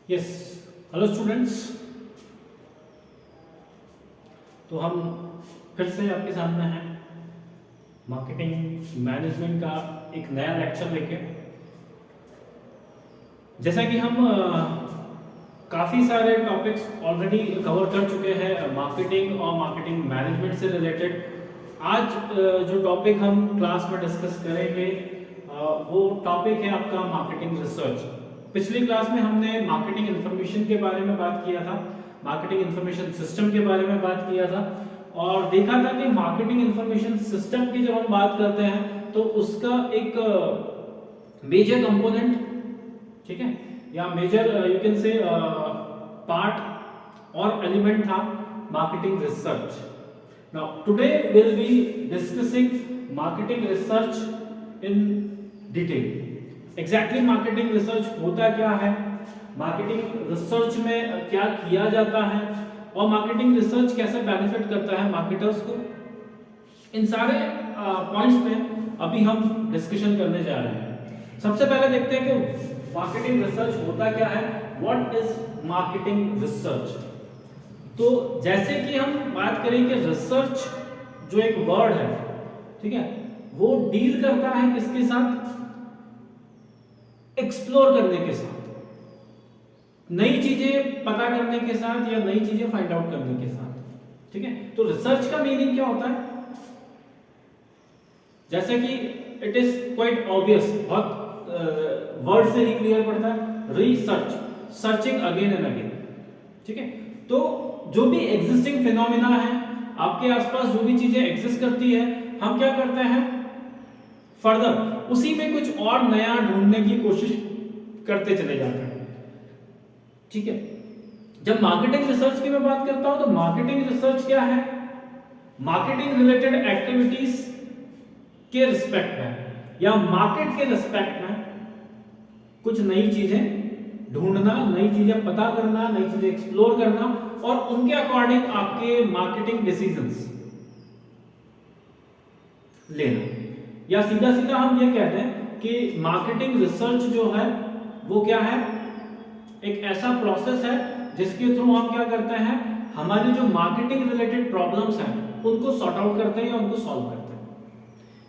Yes, hello students. तो हम फिर से आपके सामने हैं मार्केटिंग मैनेजमेंट का एक नया लेक्चर लेके। जैसा कि हम काफ़ी सारे टॉपिक्स ऑलरेडी कवर कर चुके हैं मार्केटिंग और मार्केटिंग मैनेजमेंट से रिलेटेड। आज जो टॉपिक हम क्लास में डिस्कस करेंगे वो टॉपिक है आपका मार्केटिंग रिसर्च। पिछली क्लास में हमने मार्केटिंग इंफॉर्मेशन के बारे में बात किया था, मार्केटिंग इंफॉर्मेशन सिस्टम के बारे में बात किया था और देखा था कि मार्केटिंग इंफॉर्मेशन सिस्टम की जब हम बात करते हैं तो उसका एक मेजर कंपोनेंट, ठीक है, या major you can say part और एलिमेंट था marketing research. Now today will be discussing marketing research in detail. Exactly marketing research होता क्या है, मार्केटिंग रिसर्च में क्या किया जाता है और मार्केटिंग रिसर्च कैसे बेनिफिट करता है मार्केटर्स को, इन सारे पॉइंट्स पे अभी हम डिस्कशन करने जा रहे हैं। सबसे पहले देखते हैं कि मार्केटिंग रिसर्च होता क्या है, व्हाट इज मार्केटिंग रिसर्च। तो जैसे कि हम बात करें कि रिसर्च जो एक वर्ड है, ठीक है, वो डील करता है किसके साथ, एक्सप्लोर करने के साथ, नई चीजें पता करने के साथ या नई चीजें फाइंड आउट करने के साथ, ठीक है। तो रिसर्च का मीनिंग क्या होता है, जैसे कि इट इज क्वाइट ऑब्वियस, बहुत वर्ड से ही क्लियर पड़ता है, research, searching again and again, ठीक है। तो जो भी एग्जिस्टिंग फिनोमिना है, आपके आसपास जो भी चीजें एग्जिस्ट करती है, हम क्या करते हैं, फर्दर उसी में कुछ और नया ढूंढने की कोशिश करते चले जाते हैं, ठीक है। जब मार्केटिंग रिसर्च की मैं बात करता हूं तो मार्केटिंग रिसर्च क्या है, मार्केटिंग रिलेटेड एक्टिविटीज के रिस्पेक्ट में या मार्केट के रिस्पेक्ट में कुछ नई चीजें ढूंढना, नई चीजें पता करना, नई चीजें एक्सप्लोर करना और उनके अकॉर्डिंग आपके मार्केटिंग डिसीजंस लेना। या सीधा सीधा हम ये कहते हैं कि मार्केटिंग रिसर्च जो है वो क्या है, एक ऐसा प्रोसेस है जिसके थ्रू हम क्या करते हैं, हमारी जो मार्केटिंग रिलेटेड प्रॉब्लम्स हैं उनको सॉर्ट आउट करते हैं या उनको सॉल्व करते हैं।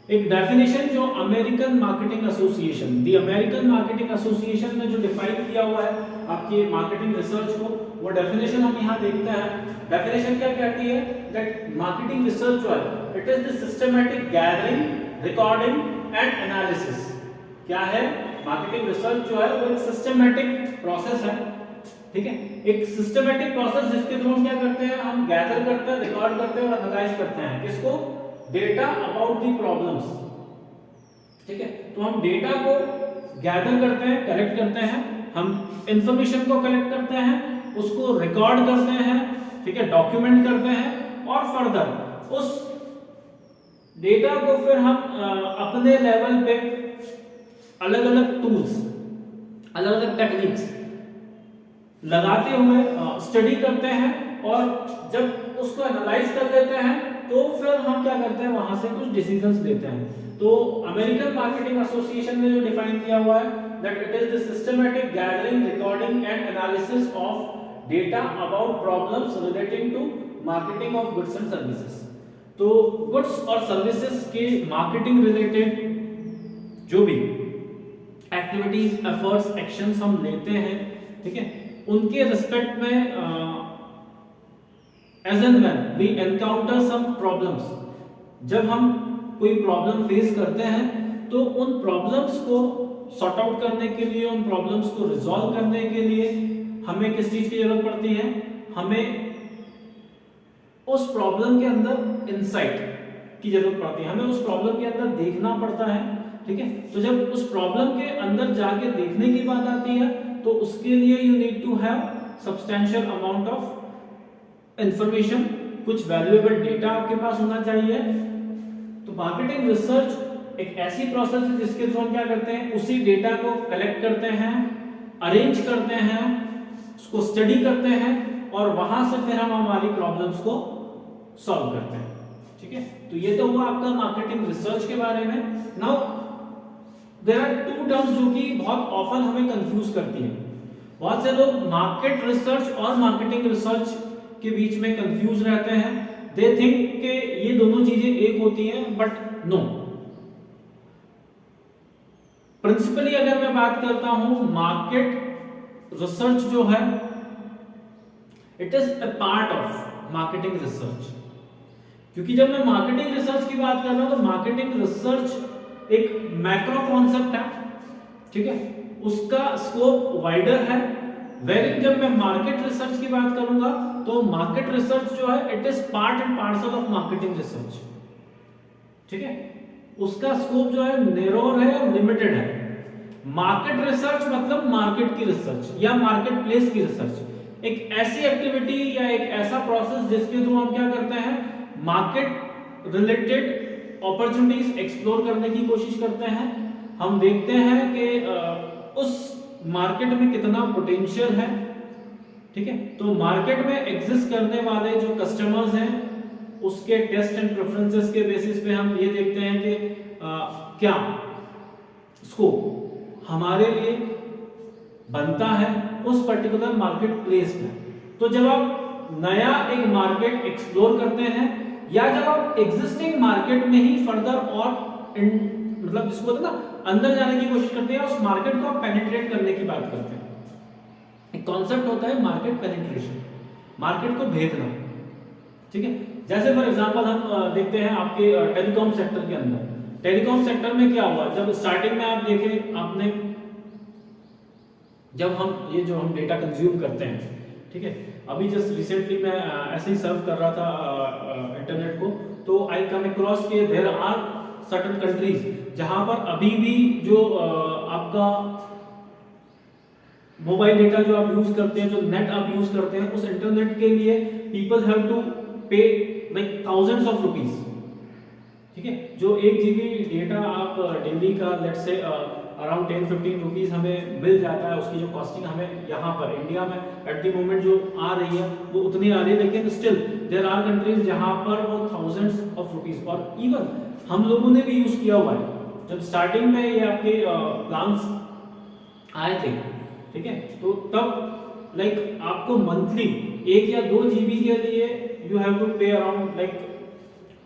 एक डेफिनेशन जो American marketing association, the American marketing association ने जो डिफाइन किया हुआ है आपकी मार्केटिंग रिसर्च को, वो डेफिनेशन हम यहाँ देखते हैं। डेफिनेशन क्या कहती है, दैट मार्केटिंग रिसर्च जो है, it is the systematic gathering, recording and analysis. क्या है, मार्केटिंग रिसर्च जो है वो एक सिस्टमैटिक प्रोसेस है, ठीक है, एक सिस्टमैटिक प्रोसेस जिसके थ्रू हम क्या करते हैं, हम गैदर करते हैं, रिकॉर्ड करते हैं और एनालाइज करते हैं किसको, डेटा अबाउट दी प्रॉब्लम्स, ठीक है। तो हम डेटा को गैदर करते हैं, कलेक्ट करते हैं, हम इंफॉर्मेशन को कलेक्ट करते हैं, उसको रिकॉर्ड करते हैं, ठीक है, डॉक्यूमेंट करते हैं और फर्दर उस डेटा को फिर हम अपने लेवल पे अलग अलग टूल्स, अलग अलग टेक्निक्स लगाते हुए स्टडी करते हैं और जब उसको एनालाइज कर लेते हैं तो फिर हम क्या करते हैं, वहां से कुछ डिसीजंस लेते हैं। तो अमेरिकन मार्केटिंग एसोसिएशन ने जो डिफाइन किया हुआ है, that it is the systematic gathering, recording and analysis of data about problems relating to marketing of goods and services. तो गुड्स और सर्विसेज के मार्केटिंग रिलेटेड जो भी एक्टिविटीज, एफर्ट्स, एक्शंस हम लेते हैं, ठीक है, उनके रिस्पेक्ट में as and when we encounter some problems, जब हम कोई प्रॉब्लम फेस करते हैं तो उन प्रॉब्लम्स को सॉर्ट आउट करने के लिए, उन प्रॉब्लम्स को रिजॉल्व करने के लिए हमें किस चीज की जरूरत पड़ती है, हमें उस प्रॉब्लम के अंदर इंसाइट की जरूरत पड़ती है, हमें उस प्रॉब्लम के अंदर देखना पड़ता है, ठीक है। तो जब उस प्रॉब्लम के अंदर जाके देखने की बात आती है तो उसके लिए you need to have substantial amount of information, कुछ वैल्यूएबल डेटा आपके पास होना चाहिए। तो मार्केटिंग रिसर्च एक ऐसी प्रोसेस है जिसके थ्रू हम क्या करते हैं, उसी डेटा को कलेक्ट करते हैं, अरेंज करते हैं, उसको स्टडी करते हैं और वहां से फिर हम हमारी प्रॉब्लम्स को सॉल्व करते हैं, ठीक है। तो ये तो हुआ आपका मार्केटिंग रिसर्च के बारे में। Now there are two terms जो कि बहुत ऑफन हमें कंफ्यूज करती हैं। बहुत से लोग मार्केट रिसर्च और मार्केटिंग रिसर्च के बीच में कंफ्यूज रहते हैं, दे थिंक कि ये दोनों चीजें एक होती हैं, बट नो। प्रिंसिपली अगर मैं बात करता हूं, मार्केट रिसर्च जो है it is a part of marketing research. क्योंकि जब मैं मार्केटिंग रिसर्च की बात कर रहा हूं तो मार्केटिंग रिसर्च एक मैक्रो कॉन्सेप्ट है, ठीक है, उसका स्कोप वाइडर है। वेरिंग जब मैं मार्केट रिसर्च की बात करूंगा तो मार्केट रिसर्च जो है it is part and parcel of marketing research, ठीक है, उसका स्कोप जो है नैरोर है और लिमिटेड है। मार्केट रिसर्च मतलब मार्केट की रिसर्च या मार्केट प्लेस की रिसर्च, एक ऐसी एक्टिविटी या एक ऐसा प्रोसेस जिसके थ्रू हम क्या करते हैं, मार्केट रिलेटेड अपॉर्चुनिटीज एक्सप्लोर करने की कोशिश करते हैं। हम देखते हैं कि उस मार्केट में कितना पोटेंशियल है, ठीक है। तो मार्केट में एग्जिस्ट करने वाले जो कस्टमर्स हैं उसके टेस्ट एंड प्रेफरेंसेस के बेसिस पे हम ये देखते हैं कि क्या स्कोप हमारे लिए बनता है उस पर्टिकुलर मार्केट प्लेस में। तो जब आप नया एक मार्केट एक्सप्लोर करते हैं या जब आप एग्जिस्टिंग मार्केट में ही फर्दर और मतलब जिसको बोलते हैं ना अंदर जाने की कोशिश करते हैं, उस मार्केट को आप पेनिट्रेट करने की बात करते हैं। एक कॉन्सेप्ट होता है मार्केट पेनिट्रेशन, मार्केट को भेदना, ठीक है। जैसे फॉर एग्जांपल हम देखते हैं आपके टेलीकॉम सेक्टर के अंदर, टेलीकॉम सेक्टर में क्या हुआ, जब स्टार्टिंग में आप देखें आपने, जब हम ये जो हम डेटा कंज्यूम करते हैं, ठीक है, अभी जस्ट रिसेंटली मैं ऐसे ही सर्व कर रहा था इंटरनेट को, तो आई कम अक्रॉस के देयर आर सर्टेन कंट्रीज जहां पर अभी भी जो आपका मोबाइल डेटा जो आप यूज करते हैं, जो नेट आप यूज करते हैं, उस इंटरनेट के लिए पीपल हैव टू पे लाइक थाउजेंड्स ऑफ रुपीज, ठीक है। जो 1 GB डेटा आप डेली का लेट्स से अराउंड 10-15 रुपीज हमें मिल जाता है, उसकी जो कॉस्टिंग हमें यहाँ पर इंडिया में एट द मोमेंट जो आ रही है वो उतनी आ रही है, लेकिन स्टिल देयर आर कंट्रीज जहाँ पर वो थाउजेंड्स ऑफ रुपीज, और इवन हम लोगों ने भी यूज किया हुआ है। जब स्टार्टिंग में ये आपके प्लान्स आए थे, ठीक है, तो तब लाइक आपको मंथली 1 या 2 GB के लिए यू हैव टू पे अराउंड लाइक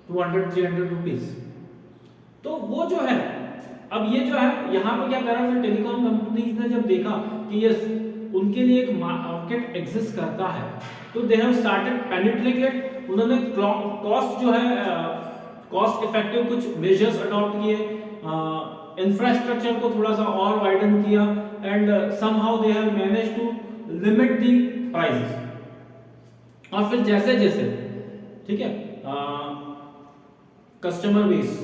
200-300 रुपीज। तो वो जो है, अब ये जो है यहाँ पे क्या कर रहा है, टेलीकॉम कंपनीज ने जब देखा कि यस उनके लिए एक मार्केट एग्जिस्ट करता है, तो दे हैव स्टार्टेड पेनिट्रेटेड, उन्होंने कॉस्ट जो है कॉस्ट इफेक्टिव कुछ मेजर्स अडॉप्ट किए, इंफ्रास्ट्रक्चर को थोड़ा सा और वाइडन किया, and somehow they have managed to limit the prices. और फिर जैसे जैसे, ठीक है, कस्टमर बेस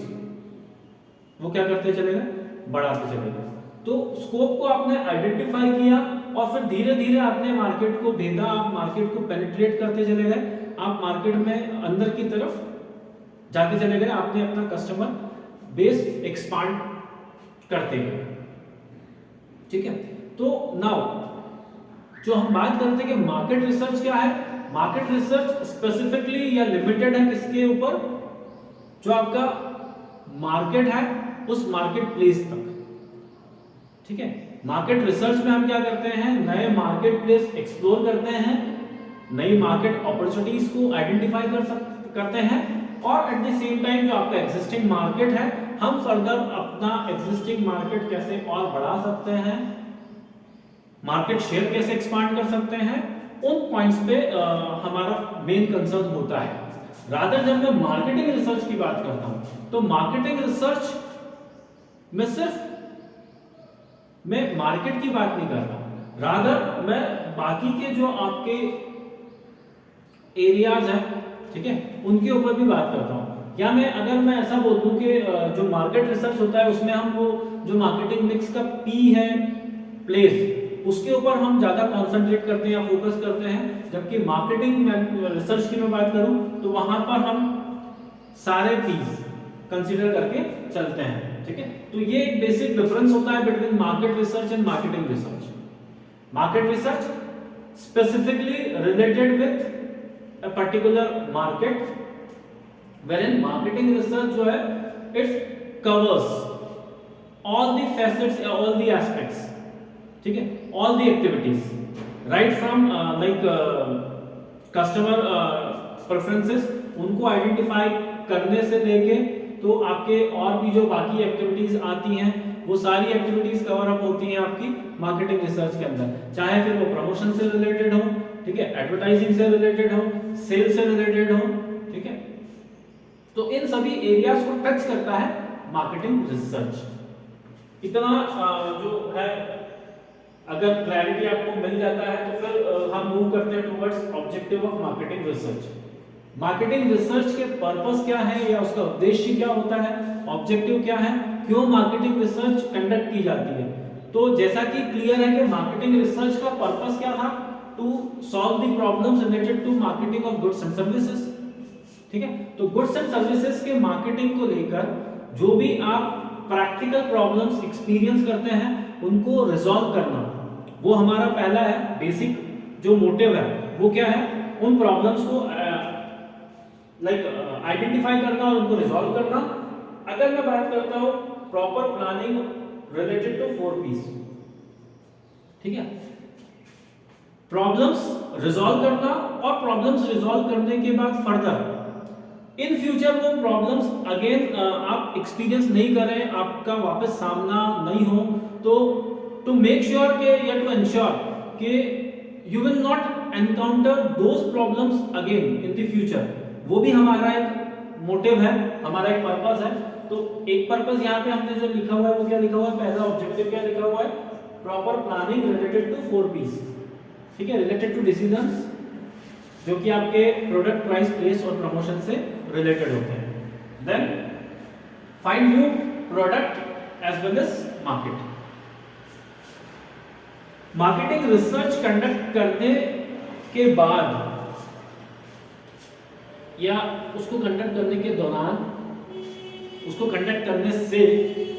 वो क्या करते चले गए, बढ़ाते चले गए। तो स्कोप को आपने आइडेंटिफाई किया और फिर धीरे धीरे आपने मार्केट को भेदा, आप मार्केट को पेनिट्रेट करते चले गए, आप मार्केट में अंदर की तरफ जाते चले गए, आपने अपना कस्टमर बेस एक्सपांड करते गए, ठीक है। तो नाउ जो हम बात करते हैं कि मार्केट रिसर्च क्या है, मार्केट रिसर्च स्पेसिफिकली या लिमिटेड है किसके ऊपर, जो आपका मार्केट है उस मार्केट प्लेस तक, ठीक है। मार्केट रिसर्च में हम क्या करते हैं, नए मार्केट प्लेस एक्सप्लोर करते हैं, नई मार्केट अपॉर्चुनिटीज को आइडेंटिफाई करते हैं, और एट द सेम टाइम जो आपका एग्जिस्टिंग मार्केट है, हम फर्दर अपना एग्जिस्टिंग मार्केट कैसे और बढ़ा सकते हैं, मार्केट शेयर कैसे एक्सपांड कर सकते हैं, उन पॉइंट्स पे हमारा मेन कंसर्न होता है। रादर जब मैं मार्केटिंग रिसर्च की बात करता हूं तो मार्केटिंग रिसर्च में सिर्फ मैं मार्केट की बात नहीं कर रहा, रादर मैं बाकी के जो आपके एरियाज हैं, ठीक है, उनके ऊपर भी बात करता हूं। या अगर मैं ऐसा बोल दूं कि जो मार्केट रिसर्च होता है उसमें हम वो जो मार्केटिंग मिक्स का पी है प्लेस, उसके ऊपर हम ज्यादा कॉन्सेंट्रेट करते हैं या फोकस करते हैं, जबकि मार्केटिंग रिसर्च की मैं बात करूं तो वहां पर हम सारे पीस कंसीडर करके चलते हैं, ठीक है। तो ये एक बेसिक डिफरेंस होता है between market research and marketing research. Market research specifically related with a particular market, wherein marketing research जो है it covers all the facets, all the aspects ठीक है, all the activities right from like customer preferences, उनको identify करने से लेके तो आपके और भी जो बाकी एक्टिविटीज आती हैं वो सारी एक्टिविटीज कवर अप होती हैं आपकी मार्केटिंग रिसर्च के अंदर, चाहे फिर वो प्रमोशन से रिलेटेड हो, ठीक है, एडवर्टाइजिंग से रिलेटेड हो, सेल से रिलेटेड हो, ठीक है। तो इन सभी एरियाज को टच करता है मार्केटिंग रिसर्च। इतना जो है अगर क्लैरिटी आपको मिल जाता है तो फिर हम मूव करते हैं towards objective of marketing research. Marketing research के पर्पस क्या है या उसका उद्देश्य क्या होता है, ऑब्जेक्टिव क्या है, क्यों मार्केटिंग रिसर्च कंडक्ट की जाती है। तो जैसा कि क्लियर है कि मार्केटिंग रिसर्च का पर्पस क्या था, to solve the problems related to marketing of goods and services, ठीक है। तो गुड्स एंड सर्विसेज के मार्केटिंग को लेकर जो भी आप प्रैक्टिकल प्रॉब्लम्स एक्सपीरियंस करते हैं उनको रिजॉल्व करना, वो हमारा पहला है बेसिक जो मोटिव है। वो क्या है, उन प्रॉब्लम्स को आइडेंटिफाई करना और उनको रिजॉल्व करना। अगर मैं बात करता हूं proper planning related to 4 P's, ठीक है, प्रॉब्लम्स रिजॉल्व करना और प्रॉब्लम्स रिजॉल्व करने के बाद फर्दर इन फ्यूचर वो प्रॉब्लम्स अगेन आप एक्सपीरियंस नहीं करें, आपका वापस सामना नहीं हो, तो टू मेक श्योर के या टू एंश्योर कि you will not encounter those problems again in the future, वो भी हमारा एक मोटिव है, हमारा एक पर्पस है। तो एक पर्पस यहाँ पे हमने जो लिखा हुआ है वो क्या लिखा हुआ है, पहला ऑब्जेक्टिव क्या लिखा हुआ है, proper planning related to 4 P's, ठीक है, रिलेटेड टू डिसीजंस जो कि आपके प्रोडक्ट, प्राइस, प्लेस और प्रमोशन से रिलेटेड होते हैं। Then find new product as well as market. Marketing research conduct करने के बाद या उसको कंडक्ट करने के दौरान, उसको कंडक्ट करने से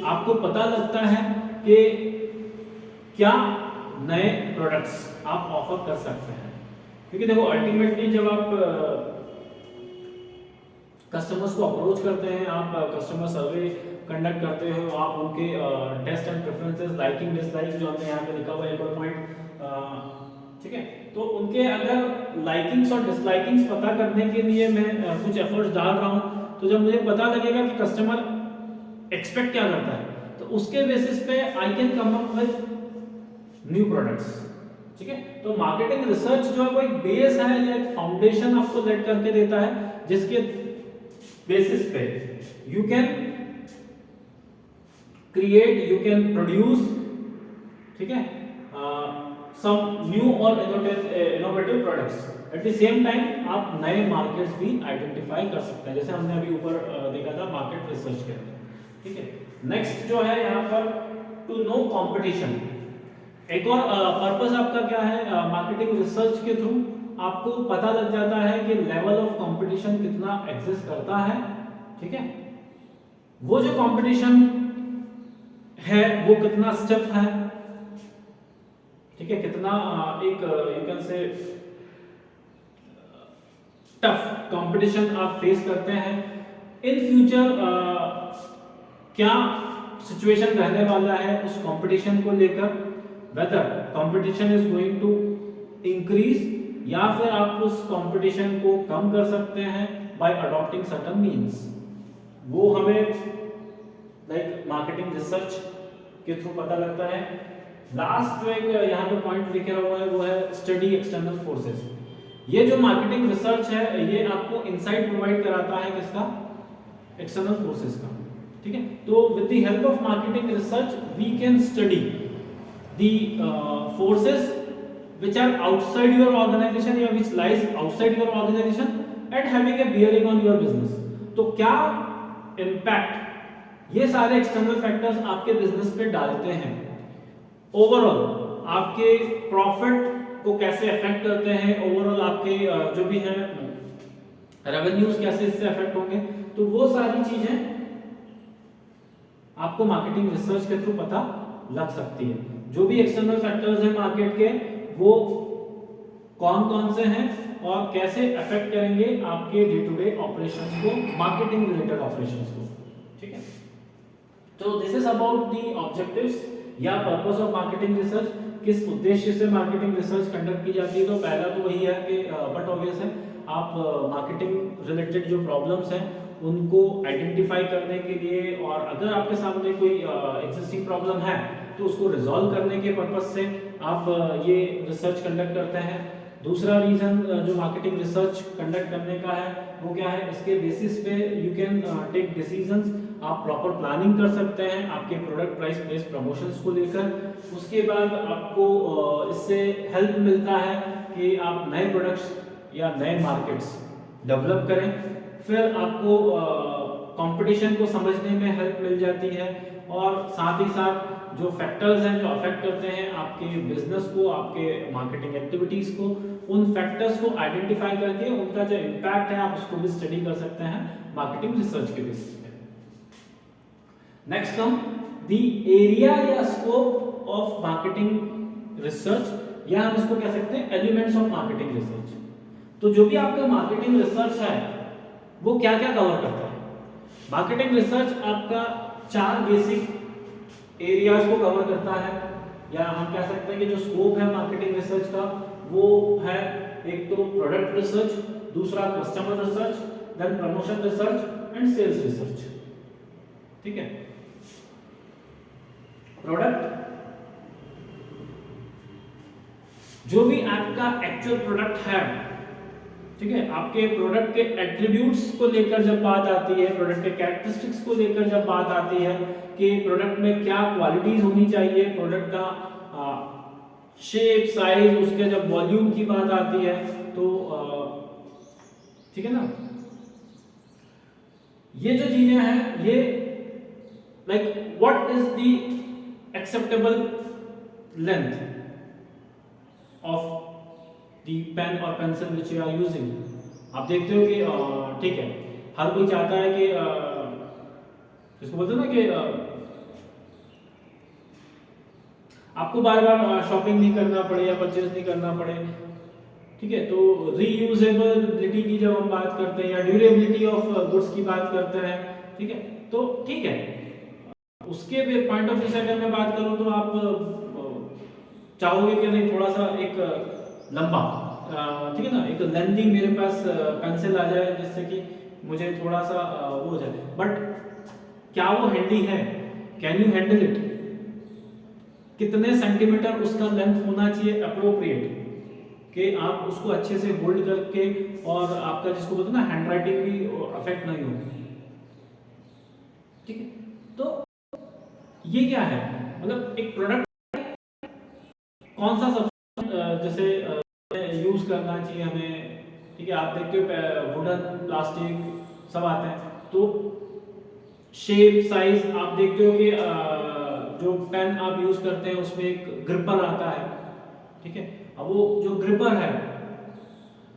आपको पता लगता है कि क्या नए प्रोडक्ट्स आप ऑफर कर सकते हैं। क्योंकि देखो अल्टीमेटली जब आप कस्टमर्स को अप्रोच करते हैं, आप कस्टमर सर्वे कंडक्ट करते हो, आप उनके taste and preferences, liking dislike जो हमने यहाँ पे लिखा हुआ है एक और पॉइंट, ठीक है, तो उनके अगर लाइकिंग्स और डिसलाइकिंग्स पता करने के लिए मैं कुछ एफर्ट्स डाल रहा हूँ, तो जब मुझे पता लगेगा कि कस्टमर एक्सपेक्ट क्या करता है, तो उसके बेसिस पे I can come up with new products, ठीक है। तो मार्केटिंग रिसर्च जो है वो एक बेस है या एक फाउंडेशन आपको सेट करके देता है जिसके बेसिस पे you can create, you can produce, ठीक है, सम न्यू और innovative products. At the same time आप नए मार्केट्स भी आइडेंटिफाई कर सकते हैं, जैसे हमने अभी ऊपर देखा था मार्केट रिसर्च के अंदर, ठीक है। नेक्स्ट जो है यहाँ पर टू नो कंपटीशन। एक और पर्पस आपका क्या है, मार्केटिंग रिसर्च के थ्रू आपको पता लग जाता है कि लेवल ऑफ कंपटीशन कितना एग्जिस्ट करता है, ठीक है, वो जो कंपटीशन है वो कितना स्टिफ है, ठीक है, कितना एक यू कैन से टफ कंपटीशन आप फेस करते हैं। इन फ्यूचर क्या सिचुएशन रहने वाला है उस कंपटीशन को लेकर, whether competition is going to increase या फिर आप उस कंपटीशन को कम कर सकते हैं बाय अडॉप्टिंग सर्टेन मींस, वो हमें लाइक मार्केटिंग रिसर्च के थ्रू पता लगता है। लास्ट जो एक यहाँ पे पॉइंट लिखा हुआ है वो है स्टडी एक्सटर्नल फोर्सेस। ये जो मार्केटिंग रिसर्च है ये आपको इनसाइट प्रोवाइड कराता है किसका, एक्सटर्नल फोर्सेस का, ठीक है। तो with the help of marketing research we can study the forces which are outside your organization या which lies outside your organization and having a bearing on your business। तो क्या impact ये सारे external factors आपके business पे डालते हैं, overall आपके प्रॉफिट को कैसे अफेक्ट करते हैं, ओवरऑल आपके जो भी है रेवेन्यूज कैसे इससे अफेक्ट होंगे, तो वो सारी चीजें आपको मार्केटिंग रिसर्च के थ्रू पता लग सकती है। जो भी एक्सटर्नल फैक्टर्स हैं मार्केट के वो कौन कौन से हैं और कैसे अफेक्ट करेंगे आपके डे टू डे ऑपरेशंस को, मार्केटिंग रिलेटेड ऑपरेशंस को, ठीक है। तो this is about the objectives या पर्पस ऑफ मार्केटिंग रिसर्च। किस उद्देश्य से मार्केटिंग रिसर्च कंडक्ट की जाती है? तो पहला तो वही है कि बट ऑब्वियस है, आप मार्केटिंग रिलेटेड जो प्रॉब्लम्स हैं उनको आइडेंटिफाई करने के लिए, और अगर आपके सामने कोई एग्जिस्टिंग प्रॉब्लम है तो उसको रिजॉल्व करने के पर्पज से आप ये रिसर्च कंडक्ट करते हैं। दूसरा रीजन जो मार्केटिंग रिसर्च कंडक्ट करने का है वो क्या है, इसके बेसिस पे यू कैन टेक डिसीजंस, आप प्रॉपर प्लानिंग कर सकते हैं आपके प्रोडक्ट प्राइस प्लेस प्रमोशंस को लेकर। उसके बाद आपको इससे हेल्प मिलता है कि आप नए प्रोडक्ट्स या नए मार्केट्स डेवलप करें। फिर आपको कंपटीशन को समझने में हेल्प मिल जाती है, और साथ ही साथ जो फैक्टर्स हैं जो अफेक्ट करते हैं आपके बिजनेस को, आपके मार्केटिंग एक्टिविटीज को, उन फैक्टर्स को आइडेंटिफाई करके उनका जो इम्पैक्ट है आप उसको भी स्टडी कर सकते हैं मार्केटिंग रिसर्च के बेसिस पे। नेक्स्ट कम द एरिया या स्कोप ऑफ मार्केटिंग रिसर्च, या हम इसको कह सकते हैं एलिमेंट्स ऑफ मार्केटिंग रिसर्च। तो जो भी आपका मार्केटिंग रिसर्च है वो क्या क्या कवर करता है? मार्केटिंग रिसर्च आपका 4 बेसिक एरियाज को कवर करता है, या हम कह सकते हैं कि जो स्कोप है मार्केटिंग रिसर्च का वो है, एक तो प्रोडक्ट रिसर्च, दूसरा customer research, then promotion research and sales research. ठीक है, प्रोडक्ट, जो भी आपका एक्चुअल प्रोडक्ट है, ठीक है, आपके प्रोडक्ट के एट्रीब्यूट्स को लेकर जब बात आती है, प्रोडक्ट के कैरेक्टरिस्टिक्स को लेकर जब बात आती है कि प्रोडक्ट में क्या क्वालिटीज होनी चाहिए, प्रोडक्ट का शेप, साइज, उसके जब वॉल्यूम की बात आती है तो ठीक है ना, ये जो चीजें हैं ये like what is the acceptable length of the pen और pencil which you are using. आप देखते हो कि ठीक है, हर कोई चाहता है कि इसको बोलते हैं ना कि आपको बार बार शॉपिंग नहीं करना पड़े या परचेज नहीं करना पड़े। ठीक है, तो रीयूजेबिलिटी की जब हम बात करते हैं या ड्यूरेबिलिटी ऑफ गुड्स की बात करते हैं, ठीक है, तो ठीक है, उसके पॉइंट ऑफ व्यू से अगर मैं बात करूं तो आप चाहोगे कि नहीं थोड़ा सा एक लंबा, ठीक है ना, एक लेंथी मेरे पास पेंसिल आ जाए जिससे कि मुझे थोड़ा सा वो हो जाए, बट क्या वो हैंडी है? Can you handle it? कितने सेंटीमीटर उसका लेंथ होना चाहिए अप्रोप्रिएट कि आप उसको अच्छे से होल्ड करके, और आपका जिसको बोलते हैं ना हैंड राइटिंग भी अफेक्ट नहीं हो। ठीक है, तो ये क्या है, मतलब एक प्रोडक्ट कौन सा सब्सटेंस जैसे यूज करना चाहिए हमें। ठीक है, आप देखते हो वुडन, प्लास्टिक सब आते हैं, तो शेप, साइज, आप देखते हो कि जो पेन आप यूज करते हैं उसमें एक ग्रिपर आता है। ठीक है, अब वो जो ग्रिपर है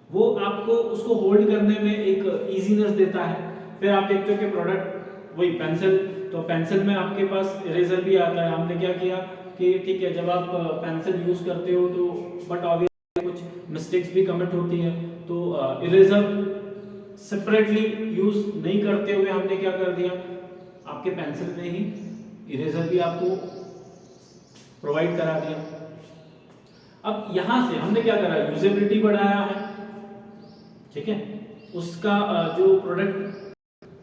वो आपको उसको होल्ड करने में एक इजीनेस देता है। फिर आप देखते हो कि प्रोडक्ट वही पेंसिल, तो पेंसिल में आपके पास इरेजर भी आता है। हमने क्या किया कि ठीक है, जब आप पेंसिल यूज करते हो तो बट ऑब्वियसली कुछ मिस्टेक्स भी कमिट होती है, तो इरेजर सेपरेटली यूज नहीं करते हुए हमने क्या कर दिया, आपके पेंसिल में ही इरेजर भी आपको प्रोवाइड करा दिया। अब यहां से हमने क्या करा, यूजेबिलिटी बढ़ाया है। ठीक है, उसका जो प्रोडक्ट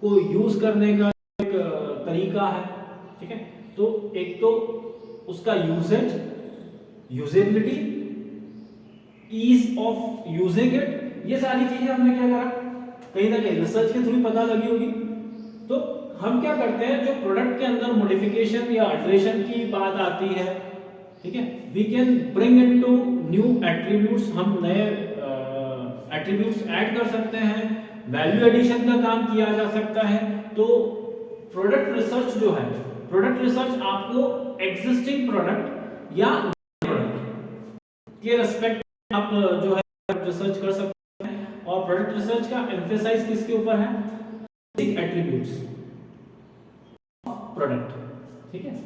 को यूज करने का एक तरीका है। ठीक है, तो एक तो उसका usage, usability, ease of using it, ये सारी चीजें हमने क्या करा, कहीं ना कहीं रिसर्च के थ्रू पता लगी होगी। तो हम क्या करते हैं, जो प्रोडक्ट के अंदर मॉडिफिकेशन या अल्टरेशन की बात आती है, ठीक है, we can bring into new attributes, हम नए एट्रीब्यूट्स ऐड कर सकते हैं, वैल्यू एडिशन का काम किया जा सकता है। तो प्रोडक्ट रिसर्च जो है, प्रोडक्ट रिसर्च आपको एग्जिस्टिंग प्रोडक्ट या प्रोडक्ट के रेस्पेक्ट आप जो है रिसर्च कर सकते हैं। और प्रोडक्ट रिसर्च का एम्फेसाइज किसके ऊपर है, एट्रीब्यूट्स प्रोडक्ट। ठीक है,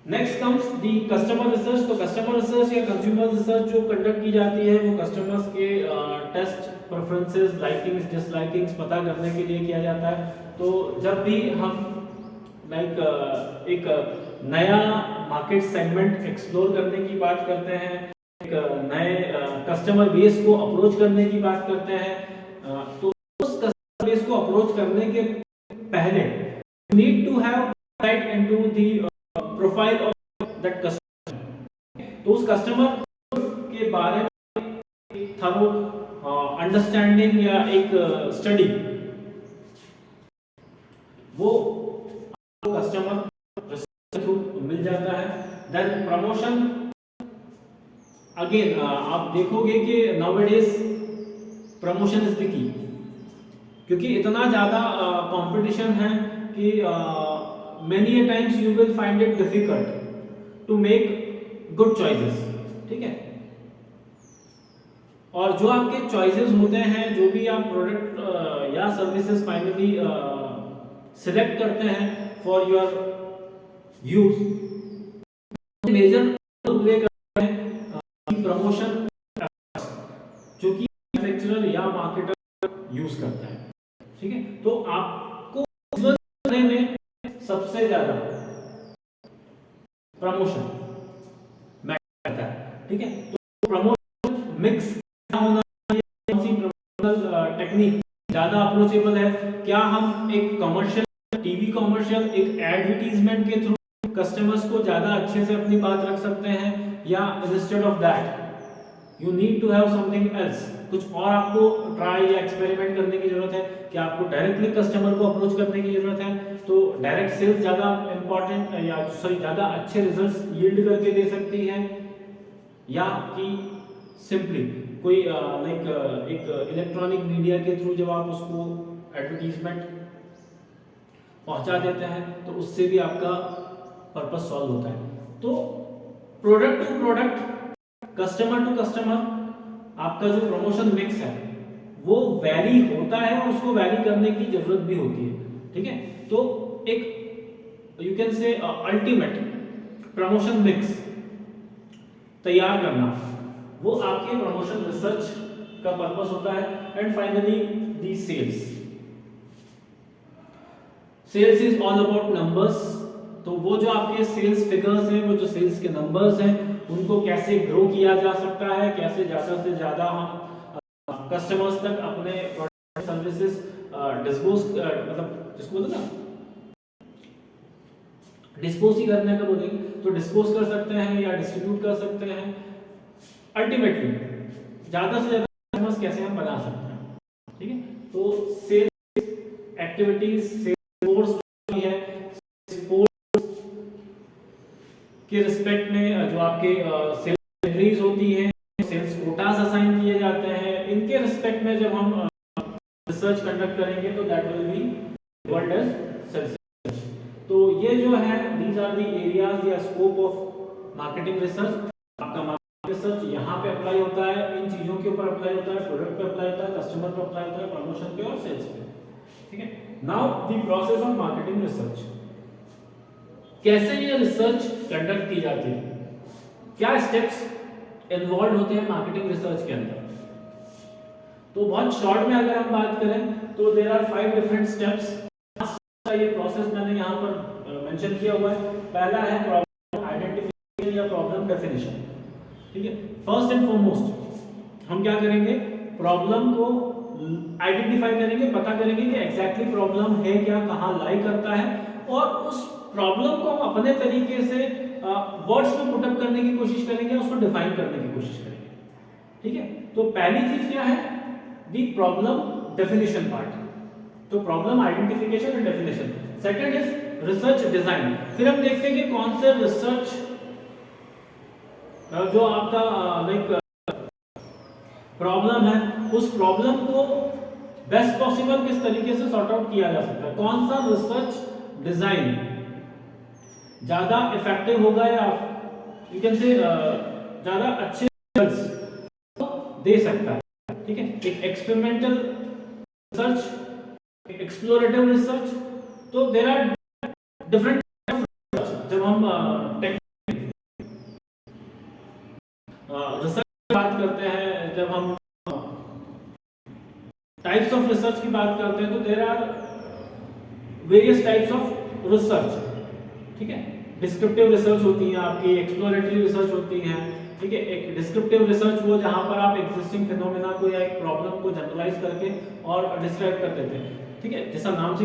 next comes the customer research. तो कस्टमर रिसर्च या कंज्यूमर रिसर्च जो कंडक्ट की जाती है वो कस्टमर्स के टेस्ट, प्रेफरेंसेस, लाइकिंग्स, डिसलाइकिंग्स पता करने के लिए किया जाता है। तो जब भी हम लाइक एक नया मार्केट सेगमेंट एक्सप्लोर करने की बात करते हैं, एक नए कस्टमर बेस को अप्रोच करने की बात करते हैं। तो उस कस्टमर बेस को अप्रोच करने के पहले you need to have insight into the profile of that customer। तो उस कस्टमर के बारे में थरो अंडरस्टैंडिंग या एक स्टडी वो कस्टमर रिसर्च थ्रू मिल जाता है। देन प्रमोशन, अगेन आप देखोगे कि nowadays promotion is the key, क्योंकि इतना ज़्यादा कंपटीशन है कि many a times you will find it difficult to make good choices. ठीक है, और जो आपके चॉइसेस होते हैं, जो भी आप प्रोडक्ट या सर्विसेज फाइनली सिलेक्ट करते हैं for your use, major role play करते हैं प्रमोशन जो कि मैन्युफैक्चरर या मार्केटर यूज करता है। ठीक है, तो आपको करने में सबसे ज्यादा प्रमोशन मैटर करता है। ठीक है, तो प्रमोशन मिक्स होना चाहिए, कौन सी प्रमोशनल टेक्निक ज्यादा अप्रोचेबल है। क्या हम एक कमर्शियल टीवी कमर्शियल, एक एडवर्टीजमेंट के थ्रू कस्टमर्स को ज्यादा अच्छे से अपनी बात रख सकते हैं, या instead of that you need to have something else, कुछ और आपको ट्राई या एक्सपेरिमेंट करने की जरूरत है कि आपको डायरेक्टली कस्टमर को अप्रोच करने की जरूरत है। तो डायरेक्ट सेल्स ज्यादा इंपॉर्टेंट या सॉरी ज्यादा अच्छे रिजल्ट्स यील्ड करके दे सकती है, या कि सिंपली कोई लाइक एक इलेक्ट्रॉनिक मीडिया के थ्रू जब आप उसको एडवर्टीजमेंट पहुंचा देते हैं तो उससे भी आपका पर्पस सॉल्व होता है। तो product to product, customer to customer, आपका जो प्रमोशन मिक्स है वो वैरी होता है और उसको वैरी करने की जरूरत भी होती है। ठीक है, तो एक यू कैन से अल्टीमेट प्रमोशन मिक्स तैयार करना वो आपके प्रमोशन रिसर्च का पर्पस होता है। And finally the sales, sales is all about numbers. तो वो जो आपके सेल्स फिगर्स हैं, वो जो सेल्स के नंबर्स हैं, उनको कैसे ग्रो किया जा सकता है, कैसे ज़्यादा से ज़्यादा हम कस्टमर्स तक अपने प्रोडक्ट सर्विसेज डिस्पोज मतलब जिसको बोलते ना डिस्पोज ही करने का बोलेंगे, तो डिस्पोज कर सकते हैं या डिस्ट्रीब्यूट कर सकते हैं। अल्टीमेटली ज़्यादा से ज़्यादा कस्टमर्स कैसे हम बना सकते हैं। ठीक है, तो सेल्स एक्टिविटीज, सेल्स फोर्स है, के रिस्पेक्ट में जो आपके सेल्स सैलरीज होती है, सेल्स कोटास असाइन किए जाते हैं, इनके रिस्पेक्ट में जब हम रिसर्च कंडक्ट करेंगे तो that will be called as sales research. तो ये जो है दीज आर द एरियाज या स्कोप ऑफ मार्केटिंग रिसर्च। आपका मार्केटिंग रिसर्च यहाँ पे अप्लाई होता है, इन चीजों के ऊपर अप्लाई होता है, प्रोडक्ट पे अप्लाई होता है, कस्टमर पे अप्लाई होता है, प्रमोशन पे और सेल्स पे। ठीक है, now the process of marketing research, कैसे ये रिसर्च कंडक्ट की जाती है, क्या स्टेप्स इन्वॉल्व होते हैं मार्केटिंग रिसर्च के अंदर। तो बहुत शॉर्ट में अगर हम बात करें तो देयर आर 5 डिफरेंट स्टेप्स। ये प्रोसेस मैंने यहाँ पर मेंशन किया हुआ है। पहला है प्रॉब्लम आइडेंटिफिकेशन या प्रॉब्लम डेफिनेशन। ठीक है, फर्स्ट एंड फॉरमोस्ट हम क्या करेंगे, प्रॉब्लम को आइडेंटिफाई करेंगे, पता करेंगे कि एग्जैक्टली प्रॉब्लम है क्या, कहाँ लाई करता है, और उस प्रॉब्लम को हम अपने तरीके से वर्ड्स में पुट अप करने की कोशिश करेंगे, उसको डिफाइन करने की कोशिश करेंगे। ठीक है, तो पहली चीज क्या है, दी प्रॉब्लम डेफिनेशन पार्ट। तो problem identification and definition. Second is research design. फिर हम देखते हैं कि कौन से रिसर्च जो आपका लाइक प्रॉब्लम है, उस प्रॉब्लम को बेस्ट पॉसिबल किस तरीके से सॉर्ट आउट किया जा सकता है, कौन सा रिसर्च डिजाइन ज्यादा इफेक्टिव होगा या यू कैन से ज्यादा अच्छे रिजल्ट्स दे सकता है। ठीक है, एक एक्सपेरिमेंटल रिसर्च, एक एक्सप्लोरेटिव रिसर्च। तो देयर आर डिफरेंट जब हम रिसर्च की बात करते हैं, जब हम टाइप्स ऑफ रिसर्च की बात करते हैं, तो there are various types of research. ठीक है, डिस्क्रिप्टिव रिसर्च होती है आपकी, एक्सप्लोरेटरी रिसर्च होती है, ठीक है। एक डिस्क्रिप्टिव रिसर्च वो जहां पर आप एग्जिस्टिंग फिनोमेना को या एक प्रॉब्लम को जनरलाइज करके और डिस्क्राइब कर देते हैं, ठीक है। जैसा नाम से